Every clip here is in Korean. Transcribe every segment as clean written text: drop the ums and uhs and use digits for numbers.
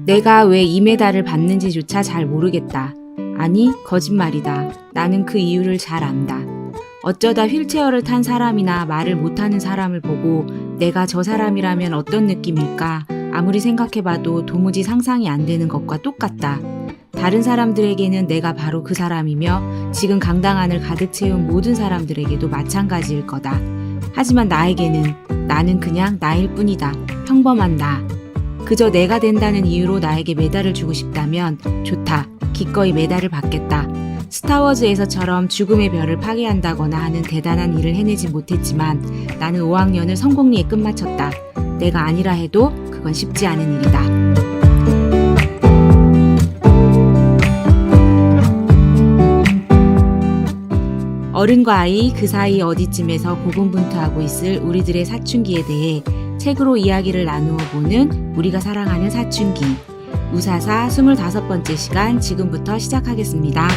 내가 왜 이 메달을 받는지조차 잘 모르겠다. 아니, 거짓말이다. 나는 그 이유를 잘 안다. 어쩌다 휠체어를 탄 사람이나 말을 못하는 사람을 보고 내가 저 사람이라면 어떤 느낌일까? 아무리 생각해봐도 도무지 상상이 안 되는 것과 똑같다. 다른 사람들에게는 내가 바로 그 사람이며 지금 강당 안을 가득 채운 모든 사람들에게도 마찬가지일 거다. 하지만 나에게는 나는 그냥 나일 뿐이다. 평범한 나. 그저 내가 된다는 이유로 나에게 메달을 주고 싶다면 좋다. 기꺼이 메달을 받겠다. 스타워즈에서처럼 죽음의 별을 파괴한다거나 하는 대단한 일을 해내지 못했지만 나는 5학년을 성공리에 끝마쳤다. 내가 아니라 해도 그건 쉽지 않은 일이다. 어른과 아이 그 사이 어디쯤에서 고군분투하고 있을 우리들의 사춘기에 대해 책으로 이야기를 나누어 보는 우리가 사랑하는 사춘기. 우사사 25번째 시간 지금부터 시작하겠습니다.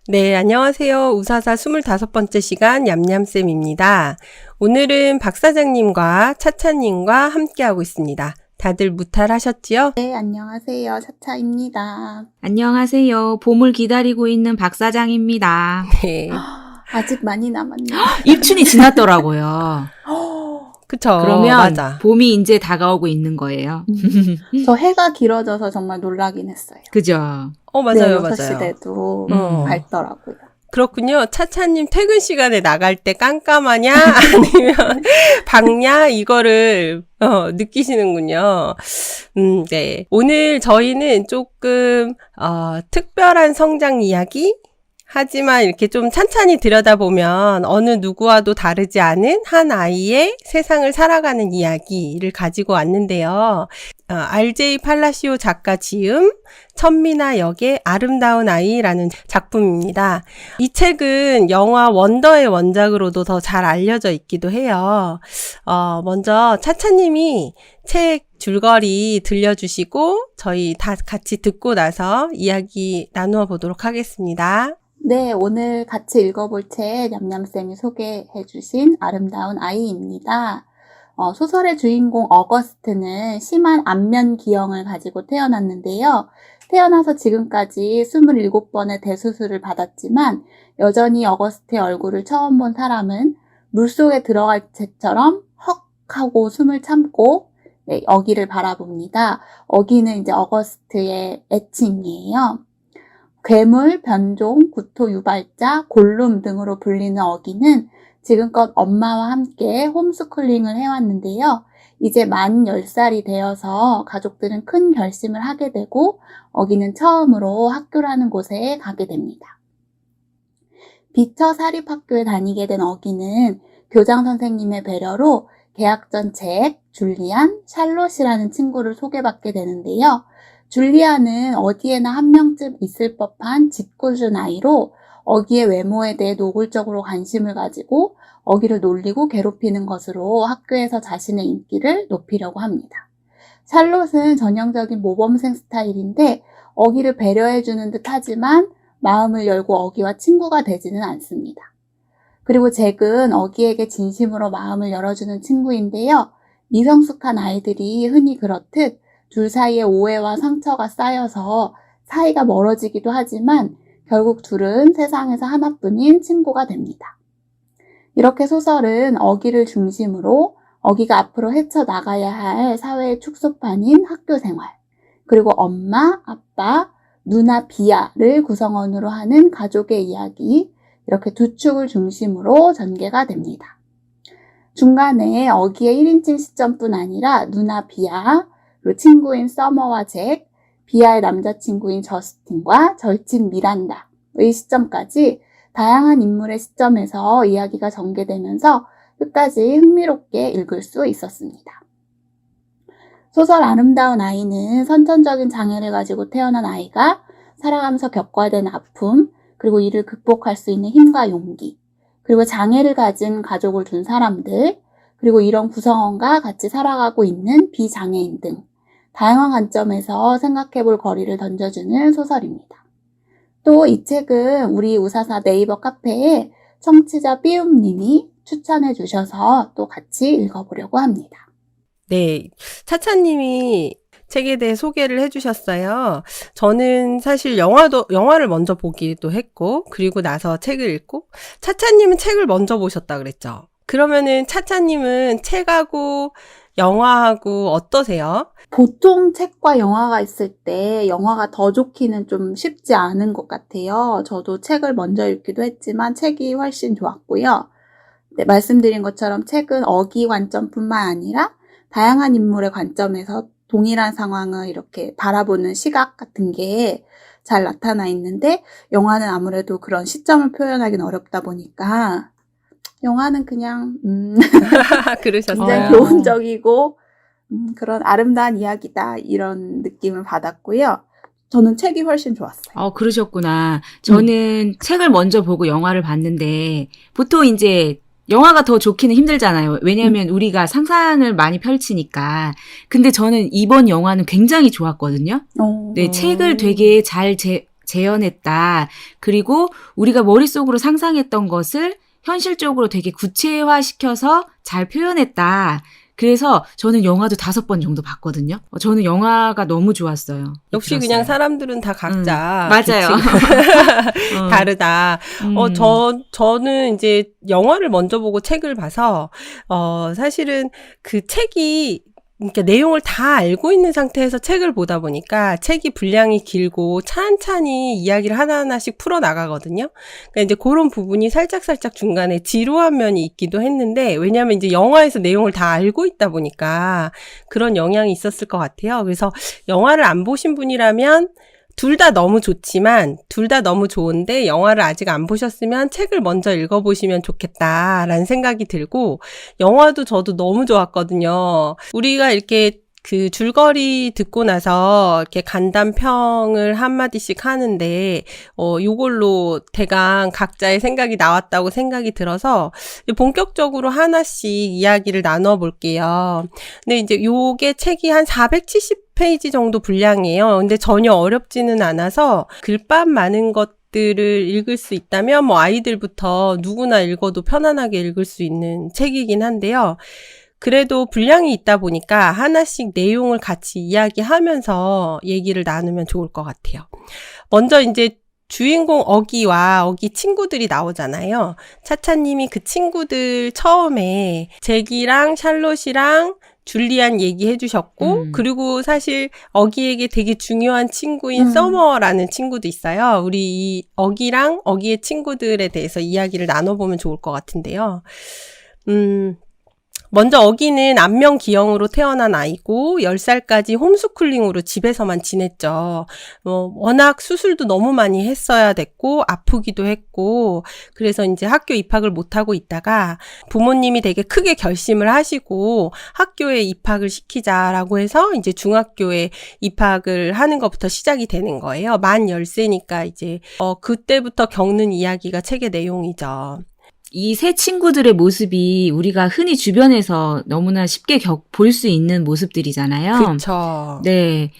네, 안녕하세요. 우사사 25번째 시간 얌얌쌤입니다. 오늘은 박 사장님과 차차님과 함께하고 있습니다. 다들 무탈하셨지요? 네, 안녕하세요. 차차입니다. 안녕하세요. 봄을 기다리고 있는 박 사장입니다. 네. 아직 많이 남았네요. 입춘이 지났더라고요. 그쵸. 그러면 맞아. 봄이 이제 다가오고 있는 거예요. 저 해가 길어져서 정말 놀라긴 했어요. 그죠? 맞아요, 네, 맞아요. 6시 돼도 밝더라고요. 그렇군요. 차차님 퇴근 시간에 나갈 때 깜깜하냐? 아니면 밝냐? 이거를, 느끼시는군요. 네. 오늘 저희는 조금, 특별한 성장 이야기? 하지만 이렇게 좀 찬찬히 들여다보면 어느 누구와도 다르지 않은 한 아이의 세상을 살아가는 이야기를 가지고 왔는데요. RJ 팔라시오 작가 지음, 천미나 역의 아름다운 아이라는 작품입니다. 이 책은 영화 원더의 원작으로도 더 잘 알려져 있기도 해요. 먼저 차차님이 책 줄거리 들려주시고 저희 다 같이 듣고 나서 이야기 나누어 보도록 하겠습니다. 네, 오늘 같이 읽어볼 책 냠냠쌤이 소개해 주신 아름다운 아이입니다. 소설의 주인공 어거스트는 심한 안면 기형을 가지고 태어났는데요. 태어나서 지금까지 27번의 대수술을 받았지만 여전히 어거스트의 얼굴을 처음 본 사람은 물속에 들어갈 새처럼 헉 하고 숨을 참고 어기를 바라봅니다. 어기는 이제 어거스트의 애칭이에요. 괴물, 변종, 구토, 유발자, 골룸 등으로 불리는 어기는 지금껏 엄마와 함께 홈스쿨링을 해왔는데요. 이제 만 10살이 되어서 가족들은 큰 결심을 하게 되고 어기는 처음으로 학교라는 곳에 가게 됩니다. 비처 사립학교에 다니게 된 어기는 교장 선생님의 배려로 개학 전 잭, 줄리안, 샬롯이라는 친구를 소개받게 되는데요. 줄리아는 어디에나 한 명쯤 있을 법한 짓궂은 아이로 어기의 외모에 대해 노골적으로 관심을 가지고 어기를 놀리고 괴롭히는 것으로 학교에서 자신의 인기를 높이려고 합니다. 샬롯은 전형적인 모범생 스타일인데 어기를 배려해주는 듯 하지만 마음을 열고 어기와 친구가 되지는 않습니다. 그리고 잭은 어기에게 진심으로 마음을 열어주는 친구인데요. 미성숙한 아이들이 흔히 그렇듯 둘 사이에 오해와 상처가 쌓여서 사이가 멀어지기도 하지만 결국 둘은 세상에서 하나뿐인 친구가 됩니다. 이렇게 소설은 어기를 중심으로 어기가 앞으로 헤쳐나가야 할 사회의 축소판인 학교 생활, 그리고 엄마, 아빠, 누나 비아를 구성원으로 하는 가족의 이야기, 이렇게 두 축을 중심으로 전개가 됩니다. 중간에 어기의 1인칭 시점뿐 아니라 누나 비아, 그리고 친구인 서머와 잭, 비아의 남자친구인 저스틴과 절친 미란다의 시점까지 다양한 인물의 시점에서 이야기가 전개되면서 끝까지 흥미롭게 읽을 수 있었습니다. 소설 아름다운 아이는 선천적인 장애를 가지고 태어난 아이가 살아가면서 겪어야 되는 아픔, 그리고 이를 극복할 수 있는 힘과 용기, 그리고 장애를 가진 가족을 둔 사람들, 그리고 이런 구성원과 같이 살아가고 있는 비장애인 등 다양한 관점에서 생각해볼 거리를 던져주는 소설입니다. 또 이 책은 우리 우사사 네이버 카페에 청취자 삐움님이 추천해 주셔서 또 같이 읽어보려고 합니다. 네, 차차님이 책에 대해 소개를 해주셨어요. 저는 사실 영화를 먼저 보기도 했고, 그리고 나서 책을 읽고, 차차님은 책을 먼저 보셨다 그랬죠. 그러면은 차차님은 책하고 영화하고 어떠세요? 보통 책과 영화가 있을 때 영화가 더 좋기는 좀 쉽지 않은 것 같아요. 저도 책을 먼저 읽기도 했지만 책이 훨씬 좋았고요. 네, 말씀드린 것처럼 책은 어기 관점뿐만 아니라 다양한 인물의 관점에서 동일한 상황을 이렇게 바라보는 시각 같은 게 잘 나타나 있는데 영화는 아무래도 그런 시점을 표현하기는 어렵다 보니까 영화는 그냥 그러셨어요. 굉장히 교훈적이고 그런 아름다운 이야기다 이런 느낌을 받았고요. 저는 책이 훨씬 좋았어요. 그러셨구나. 저는 책을 먼저 보고 영화를 봤는데, 보통 이제 영화가 더 좋기는 힘들잖아요. 왜냐하면 우리가 상상을 많이 펼치니까. 근데 저는 이번 영화는 굉장히 좋았거든요. 네, 책을 되게 잘 재현했다. 그리고 우리가 머릿속으로 상상했던 것을 현실적으로 되게 구체화시켜서 잘 표현했다. 그래서 저는 영화도 5번 정도 봤거든요. 저는 영화가 너무 좋았어요. 역시 들었어요. 그냥 사람들은 다 각자 맞아요. 다르다. 저는 이제 영화를 먼저 보고 책을 봐서, 사실은 그 책이, 그러니까 내용을 다 알고 있는 상태에서 책을 보다 보니까 책이 분량이 길고 찬찬히 이야기를 하나하나씩 풀어나가거든요. 그러니까 이제 그런 부분이 살짝살짝 중간에 지루한 면이 있기도 했는데, 왜냐하면 이제 영화에서 내용을 다 알고 있다 보니까 그런 영향이 있었을 것 같아요. 그래서 영화를 안 보신 분이라면 둘 다 너무 좋지만, 둘 다 너무 좋은데 영화를 아직 안 보셨으면 책을 먼저 읽어보시면 좋겠다라는 생각이 들고, 영화도 저도 너무 좋았거든요. 우리가 이렇게 그 줄거리 듣고 나서 이렇게 간단평을 한마디씩 하는데, 요걸로 대강 각자의 생각이 나왔다고 생각이 들어서, 본격적으로 하나씩 이야기를 나눠볼게요. 근데 이제 요게 책이 한 470페이지 정도 분량이에요. 근데 전혀 어렵지는 않아서 글밥 많은 것들을 읽을 수 있다면 뭐 아이들부터 누구나 읽어도 편안하게 읽을 수 있는 책이긴 한데요. 그래도 분량이 있다 보니까 하나씩 내용을 같이 이야기하면서 얘기를 나누면 좋을 것 같아요. 먼저 이제 주인공 어기와 어기 친구들이 나오잖아요. 차차님이 그 친구들 처음에 잭이랑 샬롯이랑 줄리안 얘기해 주셨고, 그리고 사실 어기에게 되게 중요한 친구인 서머라는 친구도 있어요. 우리 이 어기랑 어기의 친구들에 대해서 이야기를 나눠보면 좋을 것 같은데요. 먼저 어기는 안면기형으로 태어난 아이고 10살까지 홈스쿨링으로 집에서만 지냈죠. 워낙 수술도 너무 많이 했어야 됐고 아프기도 했고, 그래서 이제 학교 입학을 못하고 있다가 부모님이 되게 크게 결심을 하시고 학교에 입학을 시키자라고 해서 이제 중학교에 입학을 하는 것부터 시작이 되는 거예요. 만 10세니까 이제 그때부터 겪는 이야기가 책의 내용이죠. 이 세 친구들의 모습이 우리가 흔히 주변에서 너무나 쉽게 볼 수 있는 모습들이잖아요. 그렇죠. 네.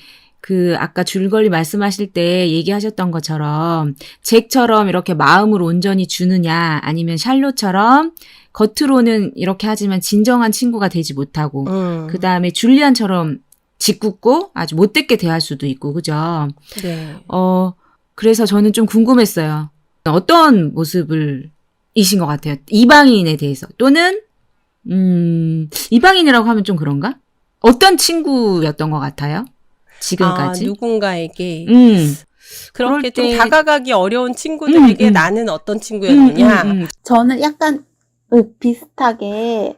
아까 줄거리 말씀하실 때 얘기하셨던 것처럼 잭처럼 이렇게 마음을 온전히 주느냐, 아니면 샬롯처럼 겉으로는 이렇게 하지만 진정한 친구가 되지 못하고, 그 다음에 줄리안처럼 짓궂고 아주 못되게 대할 수도 있고, 그죠? 네. 그래서 저는 좀 궁금했어요. 어떤 모습을 이신 것 같아요. 이방인에 대해서. 또는 이방인이라고 하면 좀 그런가? 어떤 친구였던 것 같아요? 지금까지? 누군가에게 그럴 그렇게 좀 때- 다가가기 어려운 친구들에게 나는 어떤 친구였느냐. 저는 약간 비슷하게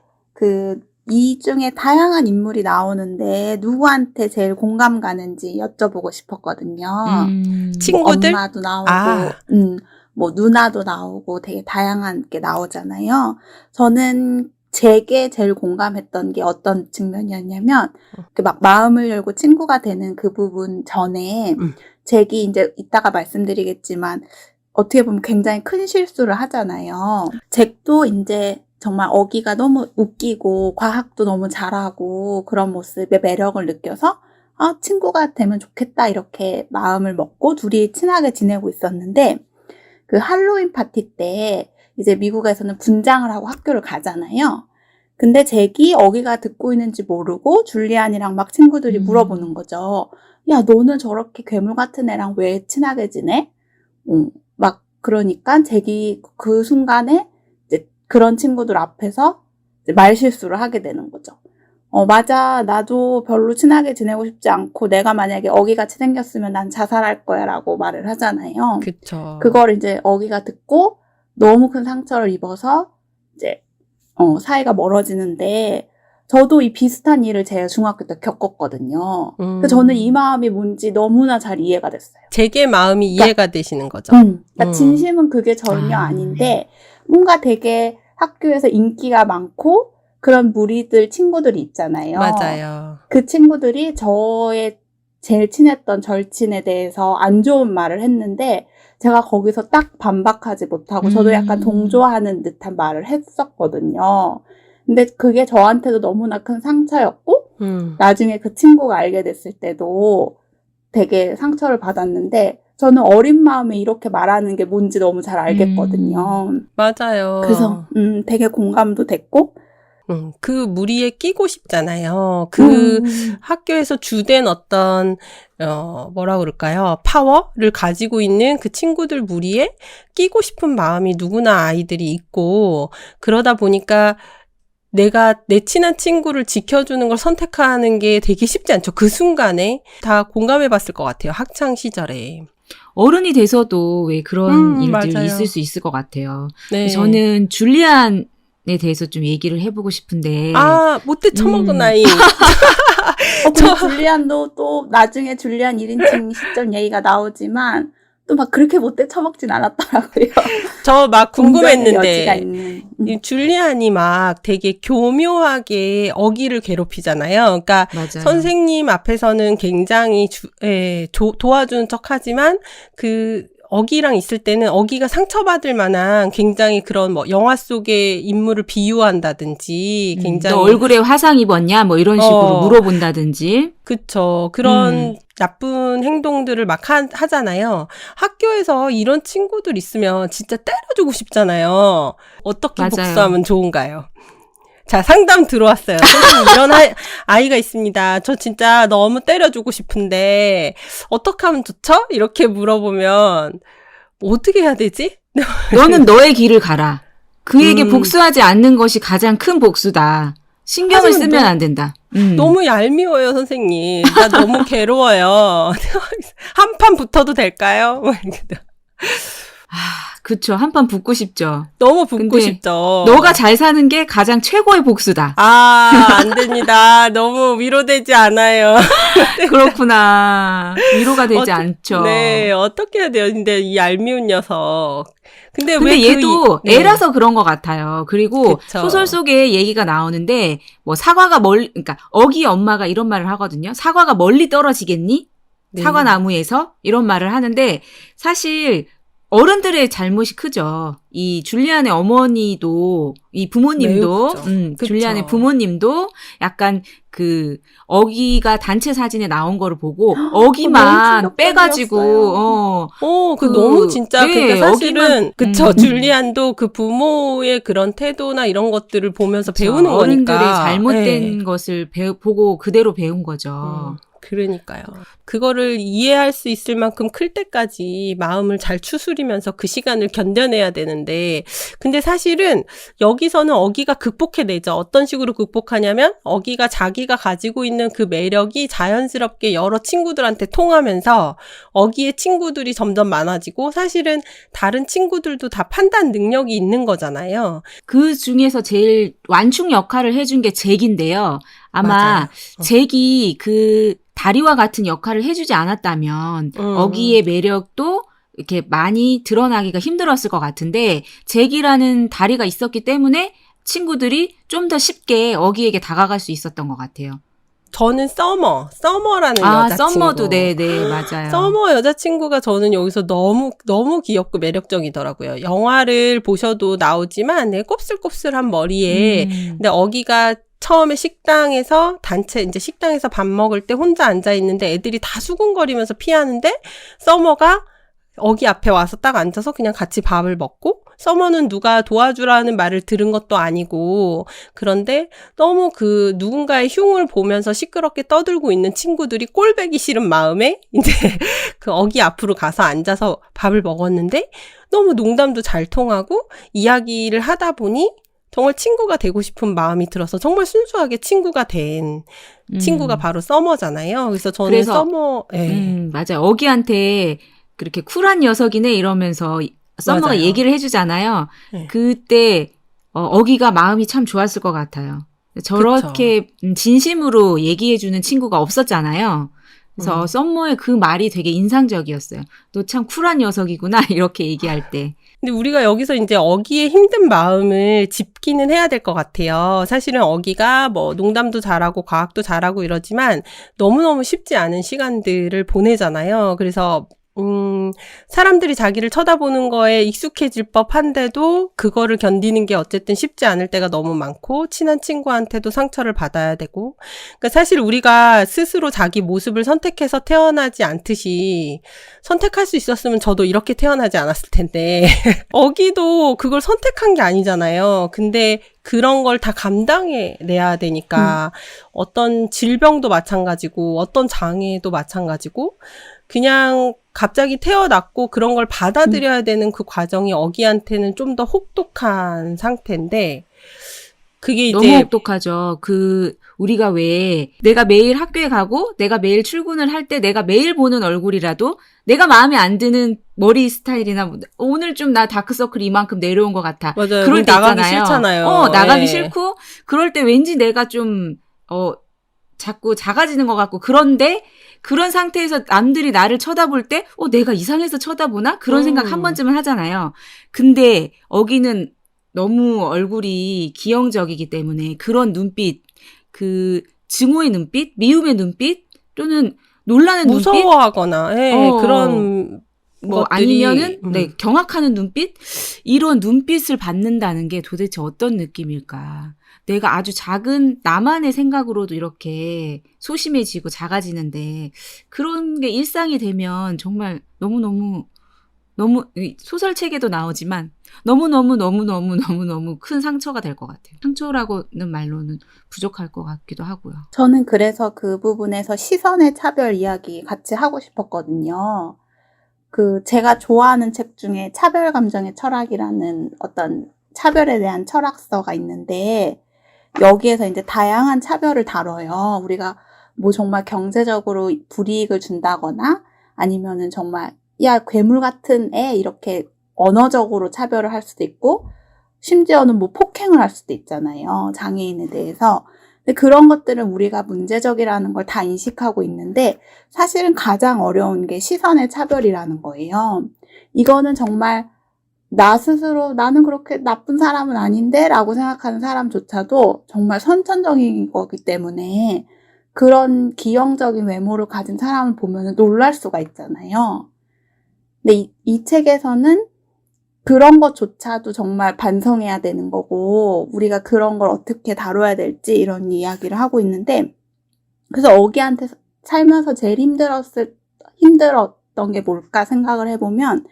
이 중에 다양한 인물이 나오는데 누구한테 제일 공감 가는지 여쭤보고 싶었거든요. 친구들? 뭐 엄마도 나오고, 뭐 누나도 나오고 되게 다양한 게 나오잖아요. 저는 잭에 제일 공감했던 게 어떤 측면이었냐면 막 마음을 열고 친구가 되는 그 부분 전에 잭이 이제 이따가 말씀드리겠지만 어떻게 보면 굉장히 큰 실수를 하잖아요. 잭도 이제 정말 어기가 너무 웃기고 과학도 너무 잘하고 그런 모습에 매력을 느껴서 친구가 되면 좋겠다 이렇게 마음을 먹고 둘이 친하게 지내고 있었는데, 그 할로윈 파티 때 이제 미국에서는 분장을 하고 학교를 가잖아요. 근데 잭이 어기가 듣고 있는지 모르고 줄리안이랑 막 친구들이 물어보는 거죠. 야, 너는 저렇게 괴물 같은 애랑 왜 친하게 지내? 막 그러니까 잭이 그 순간에 이제 그런 친구들 앞에서 이제 말실수를 하게 되는 거죠. 맞아. 나도 별로 친하게 지내고 싶지 않고 내가 만약에 어기같이 생겼으면 난 자살할 거야 라고 말을 하잖아요. 그쵸. 그걸 이제 어기가 듣고 너무 큰 상처를 입어서 이제 사이가 멀어지는데 저도 이 비슷한 일을 제가 중학교 때 겪었거든요. 그래서 저는 이 마음이 뭔지 너무나 잘 이해가 됐어요. 제게 마음이 이해가 되시는 거죠. 그러니까 진심은 그게 전혀 아닌데 뭔가 되게 학교에서 인기가 많고 그런 무리들 친구들이 있잖아요. 맞아요. 그 친구들이 저의 제일 친했던 절친에 대해서 안 좋은 말을 했는데 제가 거기서 딱 반박하지 못하고 저도 약간 동조하는 듯한 말을 했었거든요. 근데 그게 저한테도 너무나 큰 상처였고 나중에 그 친구가 알게 됐을 때도 되게 상처를 받았는데 저는 어린 마음에 이렇게 말하는 게 뭔지 너무 잘 알겠거든요. 맞아요. 그래서 되게 공감도 됐고 그 무리에 끼고 싶잖아요. 그 학교에서 주된 어떤 뭐라 그럴까요? 파워를 가지고 있는 그 친구들 무리에 끼고 싶은 마음이 누구나 아이들이 있고 그러다 보니까 내가 내 친한 친구를 지켜주는 걸 선택하는 게 되게 쉽지 않죠. 그 순간에 다 공감해 봤을 것 같아요. 학창 시절에. 어른이 돼서도 왜 그런 일들이 맞아요. 있을 수 있을 것 같아요. 네. 저는 줄리안에 대해서 좀 얘기를 해보고 싶은데. 못돼 처먹은 아이. 근데 줄리안도 또 나중에 줄리안 1인칭 시점 얘기가 나오지만 또 막 그렇게 못돼 처먹진 않았더라고요. 저 막 여지가 궁금했는데 있는. 이 줄리안이 막 되게 교묘하게 어기를 괴롭히잖아요. 그러니까 맞아요. 선생님 앞에서는 굉장히 도와주는 척하지만 그 어기랑 있을 때는 어기가 상처받을 만한 굉장히 그런 뭐 영화 속의 인물을 비유한다든지 굉장히 너 얼굴에 화상 입었냐? 뭐 이런 식으로 물어본다든지. 그쵸. 그런 나쁜 행동들을 막 하잖아요. 학교에서 이런 친구들 있으면 진짜 때려주고 싶잖아요. 어떻게 맞아요. 복수하면 좋은가요? 자, 상담 들어왔어요. 선생님, 이런 아이가 있습니다. 저 진짜 너무 때려주고 싶은데 어떻게 하면 좋죠? 이렇게 물어보면 어떻게 해야 되지? 너는 너의 길을 가라. 그에게 복수하지 않는 것이 가장 큰 복수다. 신경을 하지만 쓰면 안 된다. 너무 얄미워요, 선생님. 나 너무 괴로워요. 한 판 붙어도 될까요? 그쵸. 한 판 붙고 싶죠. 너무 붙고 근데 싶죠. 너가 잘 사는 게 가장 최고의 복수다. 안 됩니다. 너무 위로되지 않아요. 그렇구나. 위로가 되지 않죠. 네, 어떻게 해야 돼요? 근데 이 얄미운 녀석. 근데 왜 얘도 애라서 그런 것 같아요. 그리고 그쵸. 소설 속에 얘기가 나오는데 뭐 사과가 그러니까 어기 엄마가 이런 말을 하거든요. 사과가 멀리 떨어지겠니? 네. 사과나무에서 이런 말을 하는데 사실 어른들의 잘못이 크죠. 이 줄리안의 어머니도 이 부모님도 매우 크죠. 줄리안의 그쵸. 부모님도 약간 그 어기가 단체 사진에 나온 거를 보고 너무 어기만 빼가지고 너무 진짜 네, 그러니까 사실은 어기만- 그쵸. 줄리안도 그 부모의 그런 태도나 이런 것들을 보면서 배우는 어른들의 거니까. 잘못된 네. 것을 보고 그대로 배운 거죠. 그러니까요. 그거를 이해할 수 있을 만큼 클 때까지 마음을 잘 추스리면서 그 시간을 견뎌내야 되는데, 근데 사실은 여기서는 어기가 극복해내죠. 어떤 식으로 극복하냐면 어기가 자기가 가지고 있는 그 매력이 자연스럽게 여러 친구들한테 통하면서 어기의 친구들이 점점 많아지고 사실은 다른 친구들도 다 판단 능력이 있는 거잖아요. 그 중에서 제일 완충 역할을 해준 게 잭인데요. 아마 맞아요. 잭이 그 다리와 같은 역할을 해주지 않았다면 어기의 매력도 이렇게 많이 드러나기가 힘들었을 것 같은데 잭이라는 다리가 있었기 때문에 친구들이 좀 더 쉽게 어기에게 다가갈 수 있었던 것 같아요. 저는 서머라는 여자친구. 썸머도 네, 맞아요. 서머 여자친구가 저는 여기서 너무 귀엽고 매력적이더라고요. 영화를 보셔도 나오지만 곱슬곱슬한 머리에 근데 어기가 처음에 식당에서 이제 식당에서 밥 먹을 때 혼자 앉아 있는데 애들이 다 수군거리면서 피하는데 서머가 어기 앞에 와서 딱 앉아서 그냥 같이 밥을 먹고, 서머는 누가 도와주라는 말을 들은 것도 아니고, 그런데 너무 그 누군가의 흉을 보면서 시끄럽게 떠들고 있는 친구들이 꼴배기 싫은 마음에 이제 그 어기 앞으로 가서 앉아서 밥을 먹었는데, 너무 농담도 잘 통하고 이야기를 하다 보니 정말 친구가 되고 싶은 마음이 들어서 정말 순수하게 친구가 된 친구가 바로 서머잖아요. 그래서 저는 그래서, 서머, 맞아요. 어기한테 그렇게 쿨한 녀석이네 이러면서 서머가 맞아요. 얘기를 해주잖아요. 네. 그때 어기가 마음이 참 좋았을 것 같아요. 저렇게 진심으로 얘기해주는 친구가 없었잖아요. 그래서 서머의 그 말이 되게 인상적이었어요. 너 참 쿨한 녀석이구나 이렇게 얘기할 때. 근데 우리가 여기서 이제 어기의 힘든 마음을 짚기는 해야 될 것 같아요. 사실은 어기가 뭐 농담도 잘하고 과학도 잘하고 이러지만 너무너무 쉽지 않은 시간들을 보내잖아요. 그래서 사람들이 자기를 쳐다보는 거에 익숙해질 법한데도 그거를 견디는 게 어쨌든 쉽지 않을 때가 너무 많고, 친한 친구한테도 상처를 받아야 되고, 그러니까 사실 우리가 스스로 자기 모습을 선택해서 태어나지 않듯이 선택할 수 있었으면 저도 이렇게 태어나지 않았을 텐데 어기도 그걸 선택한 게 아니잖아요. 근데 그런 걸 다 감당해내야 되니까 어떤 질병도 마찬가지고 어떤 장애도 마찬가지고 그냥 갑자기 태어났고 그런 걸 받아들여야 되는 그 과정이 어기한테는 좀 더 혹독한 상태인데, 그게 이제 너무 혹독하죠. 우리가 왜 내가 매일 학교에 가고 내가 매일 출근을 할 때 내가 매일 보는 얼굴이라도 내가 마음에 안 드는 머리 스타일이나 오늘 좀 나 다크서클 이만큼 내려온 것 같아. 맞아요. 그럴 때 나가기 있잖아요. 싫잖아요. 나가기 예. 싫고 그럴 때 왠지 내가 좀 자꾸 작아지는 것 같고, 그런데 그런 상태에서 남들이 나를 쳐다볼 때 내가 이상해서 쳐다보나? 그런 생각 한 번쯤은 하잖아요. 근데 어기는 너무 얼굴이 기형적이기 때문에 그런 눈빛, 그 증오의 눈빛, 미움의 눈빛, 또는 놀라는 눈빛, 무서워하거나 그런 뭐 것들이, 아니면은 경악하는 눈빛, 이런 눈빛을 받는다는 게 도대체 어떤 느낌일까? 내가 아주 작은 나만의 생각으로도 이렇게 소심해지고 작아지는데 그런 게 일상이 되면 정말 너무 소설책에도 나오지만 너무 큰 상처가 될 것 같아요. 상처라고는 말로는 부족할 것 같기도 하고요. 저는 그래서 그 부분에서 시선의 차별 이야기 같이 하고 싶었거든요. 제가 좋아하는 책 중에 차별 감정의 철학이라는 어떤 차별에 대한 철학서가 있는데, 여기에서 이제 다양한 차별을 다뤄요. 우리가 뭐 정말 경제적으로 불이익을 준다거나 아니면은 정말 야 괴물 같은 애 이렇게 언어적으로 차별을 할 수도 있고, 심지어는 뭐 폭행을 할 수도 있잖아요. 장애인에 대해서. 근데 그런 것들은 우리가 문제적이라는 걸 다 인식하고 있는데 사실은 가장 어려운 게 시선의 차별이라는 거예요. 이거는 정말 나 스스로 나는 그렇게 나쁜 사람은 아닌데 라고 생각하는 사람조차도 정말 선천적인 거기 때문에 그런 기형적인 외모를 가진 사람을 보면 놀랄 수가 있잖아요. 근데 이 책에서는 그런 것조차도 정말 반성해야 되는 거고 우리가 그런 걸 어떻게 다뤄야 될지 이런 이야기를 하고 있는데, 그래서 어기한테 살면서 제일 힘들었던 게 뭘까 생각을 해보면,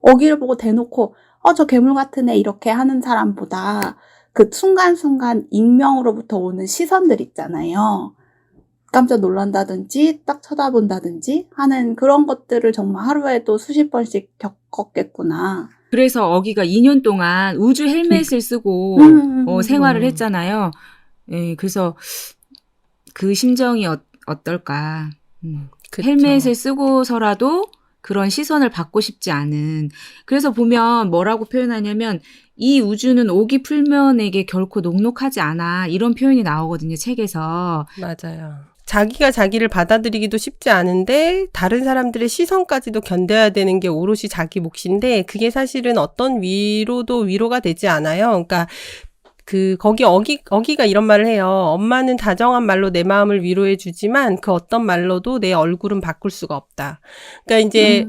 어기를 보고 대놓고 저 괴물 같은 애 이렇게 하는 사람보다 그 순간순간 익명으로부터 오는 시선들 있잖아요. 깜짝 놀란다든지 딱 쳐다본다든지 하는 그런 것들을 정말 하루에도 수십 번씩 겪었겠구나. 그래서 어기가 2년 동안 우주 헬멧을 쓰고 생활을 했잖아요. 예, 그래서 그 심정이 어떨까. 그쵸. 헬멧을 쓰고서라도 그런 시선을 받고 싶지 않은. 그래서 보면 뭐라고 표현하냐면 이 우주는 오기 풀면에게 결코 녹록하지 않아. 이런 표현이 나오거든요, 책에서. 맞아요. 자기가 자기를 받아들이기도 쉽지 않은데 다른 사람들의 시선까지도 견뎌야 되는 게 오롯이 자기 몫인데, 그게 사실은 어떤 위로도 위로가 되지 않아요. 그러니까 거기 어기가 이런 말을 해요. 엄마는 다정한 말로 내 마음을 위로해 주지만 그 어떤 말로도 내 얼굴은 바꿀 수가 없다. 그러니까 이제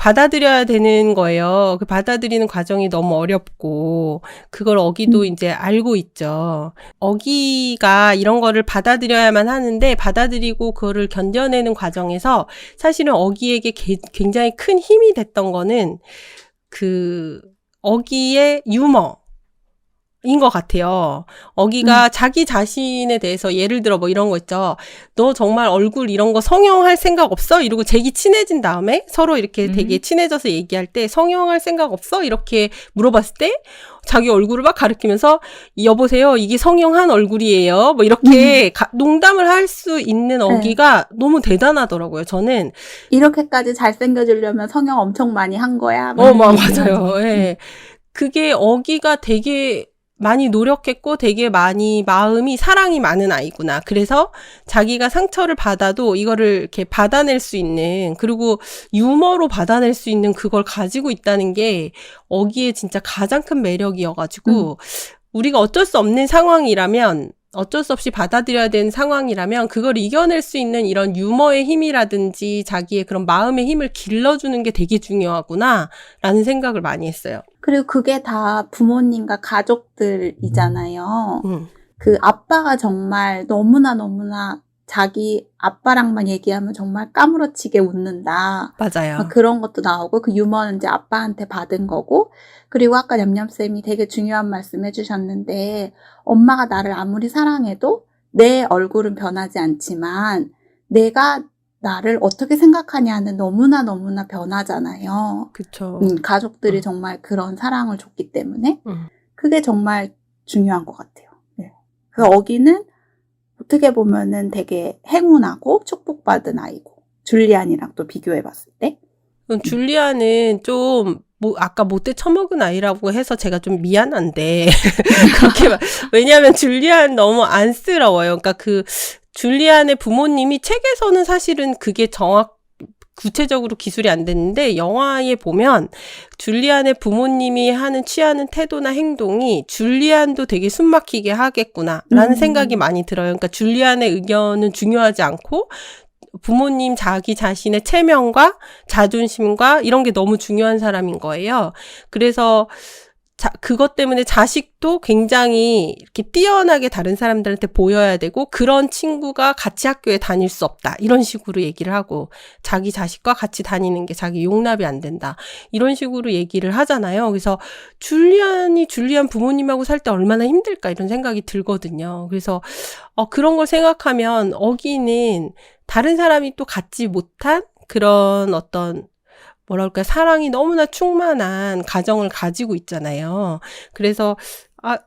받아들여야 되는 거예요. 그 받아들이는 과정이 너무 어렵고 그걸 어기도 이제 알고 있죠. 어기가 이런 거를 받아들여야만 하는데 받아들이고 그거를 견뎌내는 과정에서 사실은 어기에게 굉장히 큰 힘이 됐던 거는 그 어기의 유머 인 것 같아요. 어기가 자기 자신에 대해서 예를 들어 뭐 이런 거 있죠. 너 정말 얼굴 이런 거 성형할 생각 없어? 이러고 되게 친해진 다음에 서로 이렇게 되게 친해져서 얘기할 때 성형할 생각 없어? 이렇게 물어봤을 때 자기 얼굴을 막 가리키면서 여보세요. 이게 성형한 얼굴이에요. 뭐 이렇게 농담을 할 수 있는 어기가 너무 대단하더라고요. 저는 이렇게까지 잘생겨지려면 성형 엄청 많이 한 거야. 맞아요. 예. 그게 어기가 되게 많이 노력했고 되게 많이 마음이 사랑이 많은 아이구나. 그래서 자기가 상처를 받아도 이거를 이렇게 받아낼 수 있는 그리고 유머로 받아낼 수 있는 그걸 가지고 있다는 게 어기의 진짜 가장 큰 매력이어가지고 우리가 어쩔 수 없는 상황이라면 어쩔 수 없이 받아들여야 되는 상황이라면 그걸 이겨낼 수 있는 이런 유머의 힘이라든지 자기의 그런 마음의 힘을 길러주는 게 되게 중요하구나 라는 생각을 많이 했어요. 그리고 그게 다 부모님과 가족들이잖아요. 그 아빠가 정말 너무나 자기 아빠랑만 얘기하면 정말 까무러치게 웃는다. 맞아요. 그런 것도 나오고 그 유머는 이제 아빠한테 받은 거고 그리고 아까 냠냠쌤이 되게 중요한 말씀 해주셨는데 엄마가 나를 아무리 사랑해도 내 얼굴은 변하지 않지만 내가 나를 어떻게 생각하냐는 너무나 변하잖아요. 그쵸. 가족들이 정말 그런 사랑을 줬기 때문에 그게 정말 중요한 것 같아요. 네. 그 어기는 어떻게 보면은 되게 행운하고 축복받은 아이고 줄리안이랑 또 비교해봤을 때 줄리안은 좀 아까 못돼 처먹은 아이라고 해서 제가 좀 미안한데 그렇게 왜냐하면 줄리안 너무 안쓰러워요. 그러니까 그 줄리안의 부모님이 책에서는 사실은 그게 구체적으로 기술이 안 됐는데 영화에 보면 줄리안의 부모님이 취하는 태도나 행동이 줄리안도 되게 숨막히게 하겠구나라는 생각이 많이 들어요. 그러니까 줄리안의 의견은 중요하지 않고 부모님 자기 자신의 체면과 자존심과 이런 게 너무 중요한 사람인 거예요. 그래서 그것 때문에 자식도 굉장히 이렇게 뛰어나게 다른 사람들한테 보여야 되고 그런 친구가 같이 학교에 다닐 수 없다. 이런 식으로 얘기를 하고 자기 자식과 같이 다니는 게 자기 용납이 안 된다. 이런 식으로 얘기를 하잖아요. 그래서 줄리안 부모님하고 살 때 얼마나 힘들까 이런 생각이 들거든요. 그래서 그런 걸 생각하면 어기는 다른 사람이 또 갖지 못한 그런 어떤 뭐랄까 사랑이 너무나 충만한 가정을 가지고 있잖아요. 그래서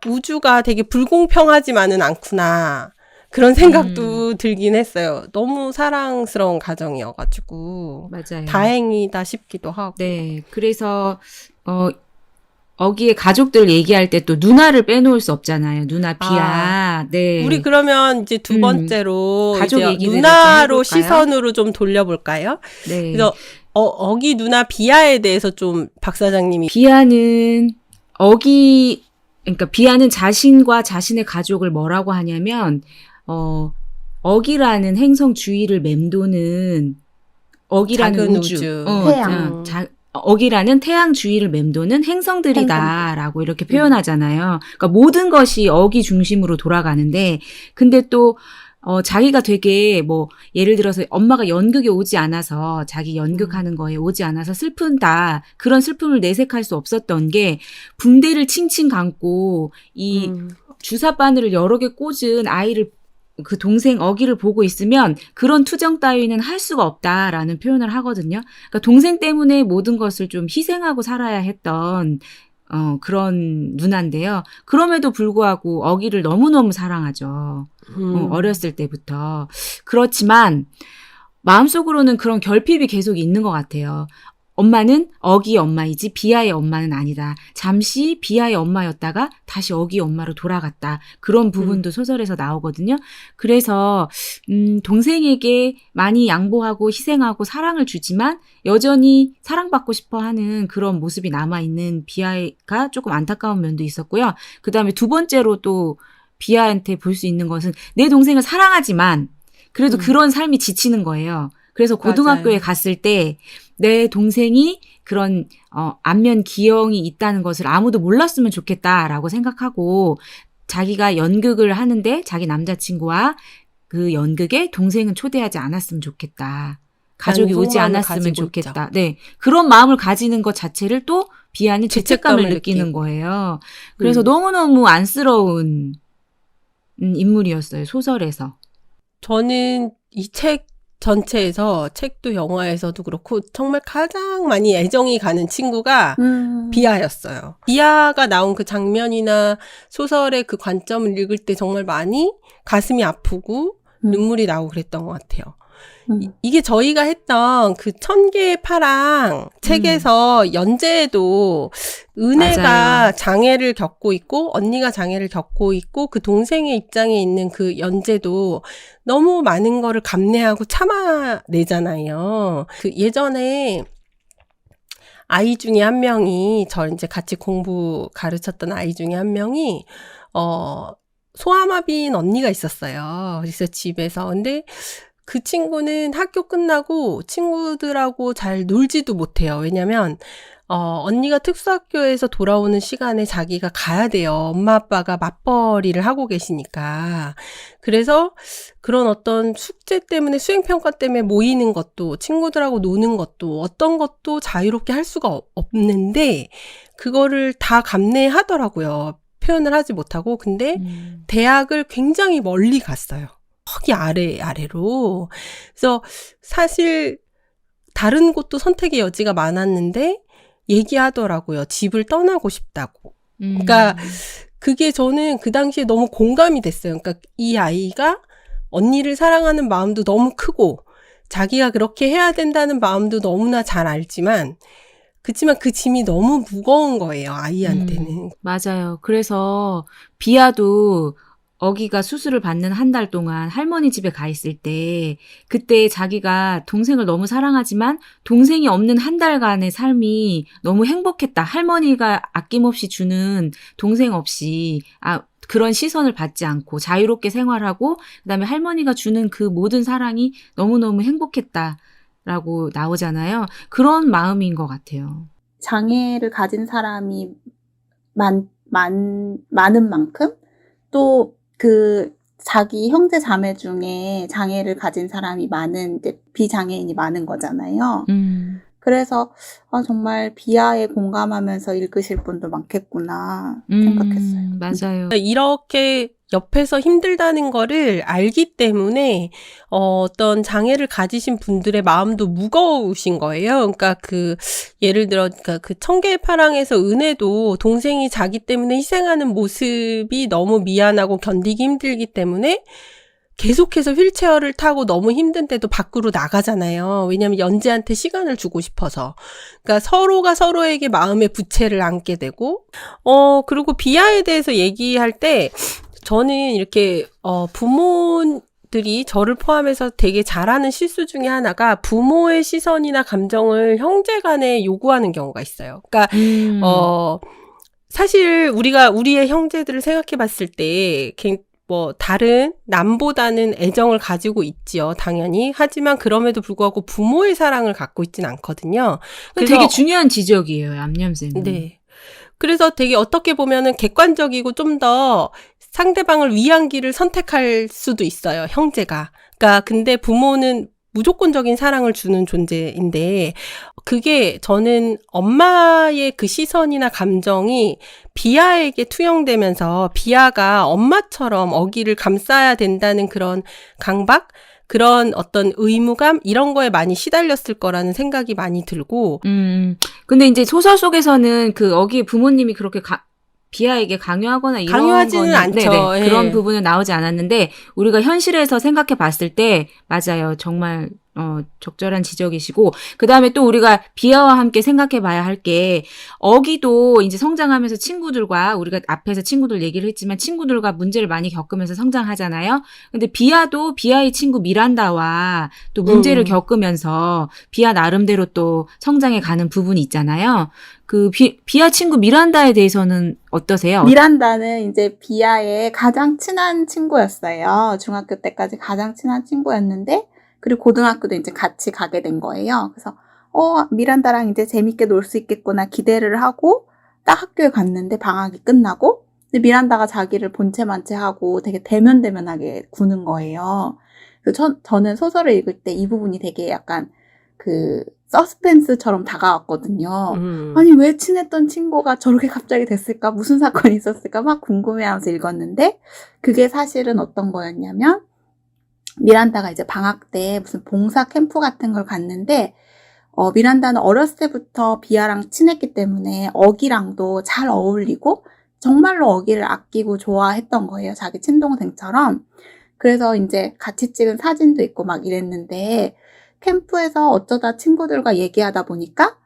우주가 되게 불공평하지만은 않구나 그런 생각도 들긴 했어요. 너무 사랑스러운 가정이어가지고 맞아요. 다행이다 싶기도 하고. 네, 그래서 어기의 가족들 얘기할 때 또 누나를 빼놓을 수 없잖아요. 누나 비아. 네. 우리 그러면 이제 두 번째로 가족 이제 얘기를 누나로 좀 해볼까요? 시선으로 좀 돌려볼까요? 네. 그래서 어기 누나 비아에 대해서 좀 박 사장님이 비아는 그러니까 비아는 자신과 자신의 가족을 뭐라고 하냐면 어기라는 행성 주위를 맴도는 어기라는 작은 우주. 태양. 어기라는 태양 주위를 맴도는 행성들이다라고 이렇게 표현하잖아요. 그러니까 모든 것이 어기 중심으로 돌아가는데 근데 또 자기가 되게 예를 들어서 엄마가 연극에 오지 않아서 자기 연극하는 거에 오지 않아서 슬픈다. 그런 슬픔을 내색할 수 없었던 게 붕대를 칭칭 감고 이 주사 바늘을 여러 개 꽂은 아이를 그 동생 어기를 보고 있으면 그런 투정 따위는 할 수가 없다라는 표현을 하거든요. 그러니까 동생 때문에 모든 것을 좀 희생하고 살아야 했던 그런 누나인데요. 그럼에도 불구하고 어기를 너무너무 사랑하죠. 어렸을 때부터. 그렇지만 마음속으로는 그런 결핍이 계속 있는 것 같아요. 엄마는 어기의 엄마이지 비아의 엄마는 아니다. 잠시 비아의 엄마였다가 다시 어기의 엄마로 돌아갔다. 그런 부분도 소설에서 나오거든요. 그래서 동생에게 많이 양보하고 희생하고 사랑을 주지만 여전히 사랑받고 싶어하는 그런 모습이 남아있는 비아가 조금 안타까운 면도 있었고요. 그다음에 두 번째로 또 비아한테 볼 수 있는 것은 내 동생을 사랑하지만 그래도 그런 삶이 지치는 거예요. 그래서 고등학교에 맞아요. 갔을 때 내 동생이 그런 안면 기형이 있다는 것을 아무도 몰랐으면 좋겠다라고 생각하고 자기가 연극을 하는데 자기 남자친구와 그 연극에 동생은 초대하지 않았으면 좋겠다. 가족이 오지 속마음을 않았으면 가지고 좋겠다. 있죠. 네. 그런 마음을 가지는 것 자체를 또 비아는 죄책감을 죄책감을 느끼는 느끼고. 거예요. 그래서 음. 너무너무 안쓰러운 인물이었어요. 소설에서. 저는 이 책 전체에서 책도 영화에서도 그렇고 정말 가장 많이 애정이 가는 친구가 비아였어요. 비아가 나온 그 장면이나 소설의 그 관점을 읽을 때 정말 많이 가슴이 아프고 눈물이 나고 그랬던 것 같아요. 이게 저희가 했던 그 1000개의 파랑 책에서 연재에도 은혜가 맞아요. 장애를 겪고 있고 언니가 장애를 겪고 있고 그 동생의 입장에 있는 그 연재도 너무 많은 거를 감내하고 참아내잖아요. 그 예전에 아이 중에 한 명이 저 이제 같이 공부 가르쳤던 아이 중에 한 명이 소아마비인 언니가 있었어요. 그래서 집에서 근데 그 친구는 학교 끝나고 친구들하고 잘 놀지도 못해요. 왜냐면 언니가 특수학교에서 돌아오는 시간에 자기가 가야 돼요. 엄마 아빠가 맞벌이를 하고 계시니까. 그래서 그런 어떤 숙제 때문에 수행평가 때문에 모이는 것도 친구들하고 노는 것도 어떤 것도 자유롭게 할 수가 없는데 그거를 다 감내하더라고요. 표현을 하지 못하고. 근데 대학을 굉장히 멀리 갔어요. 거기 아래로. 그래서 사실 다른 곳도 선택의 여지가 많았는데 얘기하더라고요. 집을 떠나고 싶다고. 그러니까 그게 저는 그 당시에 너무 공감이 됐어요. 그러니까 이 아이가 언니를 사랑하는 마음도 너무 크고 자기가 그렇게 해야 된다는 마음도 너무나 잘 알지만 그치만 그 짐이 너무 무거운 거예요. 아이한테는. 맞아요. 그래서 비아도 어기가 수술을 받는 한 달 동안 할머니 집에 가 있을 때 그때 자기가 동생을 너무 사랑하지만 동생이 없는 한 달간의 삶이 너무 행복했다. 할머니가 아낌없이 주는 동생 없이 그런 시선을 받지 않고 자유롭게 생활하고 그다음에 할머니가 주는 그 모든 사랑이 너무너무 행복했다라고 나오잖아요. 그런 마음인 것 같아요. 장애를 가진 사람이 많은 만큼 또 그 자기 형제 자매 중에 장애를 가진 사람이 많은 이제 비장애인이 많은 거잖아요. 그래서 정말 비아에 공감하면서 읽으실 분도 많겠구나 생각했어요. 맞아요. 이렇게 옆에서 힘들다는 거를 알기 때문에 어떤 장애를 가지신 분들의 마음도 무거우신 거예요. 그러니까 예를 들어 그 1000개의 파랑에서 은혜도 동생이 자기 때문에 희생하는 모습이 너무 미안하고 견디기 힘들기 때문에 계속해서 휠체어를 타고 너무 힘든데도 밖으로 나가잖아요. 왜냐하면 연재한테 시간을 주고 싶어서. 그러니까 서로가 서로에게 마음의 부채를 안게 되고 그리고 비아에 대해서 얘기할 때 저는 이렇게 부모들이 저를 포함해서 되게 잘하는 실수 중에 하나가 부모의 시선이나 감정을 형제간에 요구하는 경우가 있어요. 그러니까 사실 우리가 우리의 형제들을 생각해 봤을 때 다른 남보다는 애정을 가지고 있지요, 당연히. 하지만 그럼에도 불구하고 부모의 사랑을 갖고 있진 않거든요. 그래서 되게 중요한 지적이에요, 얌얌쌤. 네. 그래서 되게 어떻게 보면은 객관적이고 좀 더 상대방을 위한 길을 선택할 수도 있어요, 형제가. 그러니까 근데 부모는 무조건적인 사랑을 주는 존재인데 그게 저는 엄마의 그 시선이나 감정이 비아에게 투영되면서 비아가 엄마처럼 어기를 감싸야 된다는 그런 강박? 그런 어떤 의무감? 이런 거에 많이 시달렸을 거라는 생각이 많이 들고. 근데 이제 소설 속에서는 그 어기의 부모님이 그렇게 비아에게 강요하거나 이런 강요하지는 않죠. 네네, 예. 그런 부분은 나오지 않았는데 우리가 현실에서 생각해 봤을 때 맞아요. 정말 적절한 지적이시고 그다음에 또 우리가 비아와 함께 생각해 봐야 할 게 어기도 이제 성장하면서 친구들과 우리가 앞에서 친구들 얘기를 했지만 친구들과 문제를 많이 겪으면서 성장하잖아요. 근데 비아도 비아의 친구 미란다와 또 문제를 겪으면서 비아 나름대로 또 성장해 가는 부분이 있잖아요. 그 비아 친구 미란다에 대해서는 어떠세요? 미란다는 이제 비아의 가장 친한 친구였어요. 중학교 때까지 가장 친한 친구였는데 그리고 고등학교도 이제 같이 가게 된 거예요. 그래서 미란다랑 이제 재밌게 놀 수 있겠구나 기대를 하고 딱 학교에 갔는데 방학이 끝나고 근데 미란다가 자기를 본체만체 하고 되게 대면대면하게 구는 거예요. 그래서 저는 소설을 읽을 때 이 부분이 되게 약간 그 서스펜스처럼 다가왔거든요. 아니 왜 친했던 친구가 저렇게 갑자기 됐을까? 무슨 사건이 있었을까? 막 궁금해하면서 읽었는데 그게 사실은 어떤 거였냐면 미란다가 이제 방학 때 무슨 봉사 캠프 같은 걸 갔는데 미란다는 어렸을 때부터 비아랑 친했기 때문에 어기랑도 잘 어울리고 정말로 어기를 아끼고 좋아했던 거예요. 자기 친동생처럼. 그래서 이제 같이 찍은 사진도 있고 막 이랬는데 캠프에서 어쩌다 친구들과 얘기하다 보니까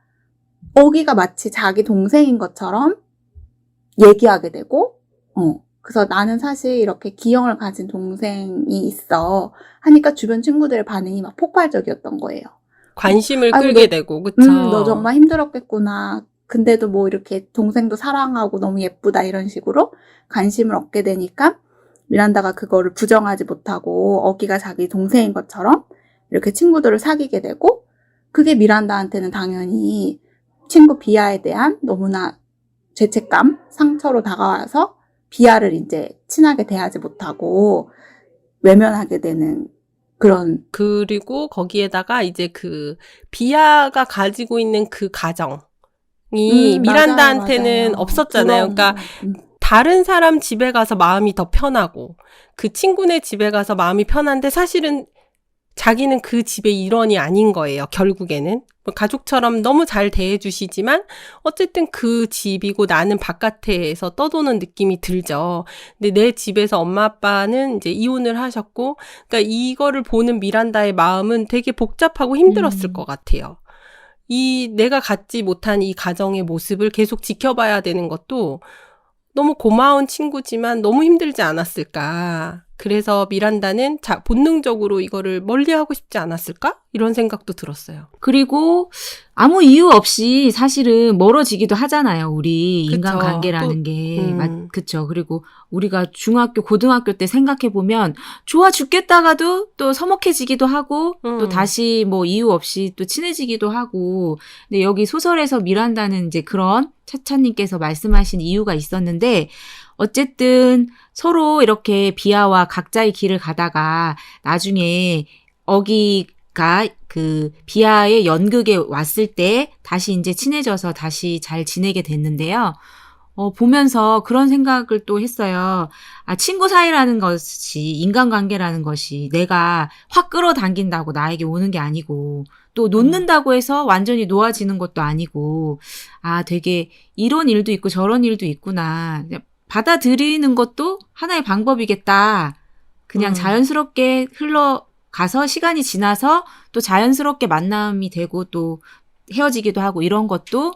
어기가 마치 자기 동생인 것처럼 얘기하게 되고 그래서 나는 사실 이렇게 기형을 가진 동생이 있어 하니까 주변 친구들의 반응이 막 폭발적이었던 거예요. 관심을 아이고, 끌게 되고, 그쵸? 너 정말 힘들었겠구나. 근데도 뭐 이렇게 동생도 사랑하고 너무 예쁘다 이런 식으로 관심을 얻게 되니까 미란다가 그거를 부정하지 못하고 어기가 자기 동생인 것처럼 이렇게 친구들을 사귀게 되고 그게 미란다한테는 당연히 친구 비아에 대한 너무나 죄책감, 상처로 다가와서 비아를 이제 친하게 대하지 못하고 외면하게 되는 그런. 그리고 거기에다가 이제 그 비아가 가지고 있는 그 가정이 미란다한테는 맞아요. 없었잖아요. 그러니까 다른 사람 집에 가서 마음이 더 편하고 그 친구네 집에 가서 마음이 편한데 사실은 자기는 그 집의 일원이 아닌 거예요. 결국에는 가족처럼 너무 잘 대해주시지만 어쨌든 그 집이고 나는 바깥에서 떠도는 느낌이 들죠. 근데 내 집에서 엄마 아빠는 이제 이혼을 하셨고, 그러니까 이거를 보는 미란다의 마음은 되게 복잡하고 힘들었을 것 같아요. 내가 갖지 못한 이 가정의 모습을 계속 지켜봐야 되는 것도 너무 고마운 친구지만 너무 힘들지 않았을까. 그래서 미란다는 본능적으로 이거를 멀리하고 싶지 않았을까? 이런 생각도 들었어요. 그리고 아무 이유 없이 사실은 멀어지기도 하잖아요. 우리 그쵸. 인간관계라는 게. 그쵸. 그리고 우리가 중학교, 고등학교 때 생각해보면 좋아 죽겠다가도 또 서먹해지기도 하고 또 다시 뭐 이유 없이 또 친해지기도 하고. 근데 여기 소설에서 미란다는 이제 그런 차차님께서 말씀하신 이유가 있었는데 어쨌든 서로 이렇게 비아와 각자의 길을 가다가 나중에 어기가 그 비아의 연극에 왔을 때 다시 이제 친해져서 다시 잘 지내게 됐는데요. 보면서 그런 생각을 또 했어요. 친구 사이라는 것이, 인간관계라는 것이 내가 확 끌어당긴다고 나에게 오는 게 아니고, 또 놓는다고 해서 완전히 놓아지는 것도 아니고, 되게 이런 일도 있고 저런 일도 있구나. 받아들이는 것도 하나의 방법이겠다. 그냥 자연스럽게 흘러가서 시간이 지나서 또 자연스럽게 만남이 되고 또 헤어지기도 하고 이런 것도